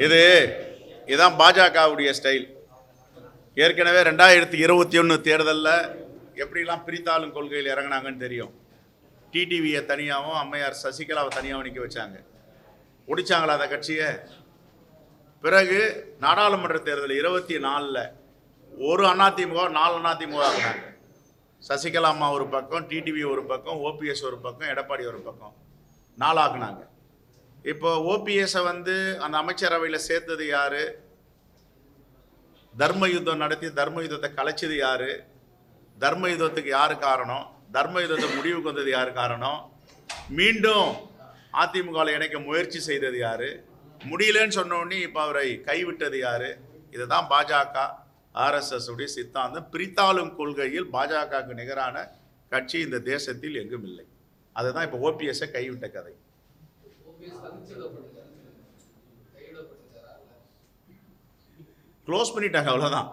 இதுதான் பாஜகவுடைய ஸ்டைல். ஏற்கனவே 2021 தேர்தலில் எப்படிலாம் பிரித்தாளும் கொள்கையில் இறங்கினாங்கன்னு தெரியும். டிடிவியை தனியாகவும் அம்மையார் சசிகலாவை தனியாகவும் நிற்க வச்சாங்க. முடிச்சாங்களா அந்த கட்சியை? பிறகு நாடாளுமன்ற தேர்தல் 24ல் ஒரு அதிமுக 4 அதிமுக ஆகினாங்க. சசிகலா அம்மா ஒரு பக்கம், டிடிவி ஒரு பக்கம், ஓபிஎஸ் ஒரு பக்கம், எடப்பாடி ஒரு பக்கம், 4 ஆக்குனாங்க. இப்போ ஓபிஎஸை அந்த அமைச்சரவையில் சேர்த்தது யாரு? தர்ம யுத்தம் நடத்தி தர்ம யுத்தத்தை கலைச்சது யாரு? தர்ம யுத்தத்துக்கு யாரு காரணம்? தர்ம யுத்தத்தை முடிவுக்கு வந்தது யாரு காரணம்? மீண்டும் அதிமுகவில் இணைக்க முயற்சி செய்தது யாரு? முடியலன்னு சொன்ன உடனே இப்போ அவரை கைவிட்டது யாரு? இதுதான் பாஜக ஆர்எஸ்எஸ் உடைய சித்தாந்தம். பிரித்தாளும் கொள்கையில் பாஜகவுக்கு நிகரான கட்சி இந்த தேசத்தில் எங்கும் இல்லை. அதுதான் இப்போ ஓபிஎஸ்ஸை கைவிட்ட கதை. க்ளோஸ் பண்ணிட்டாங்க, அவ்வளோதான்.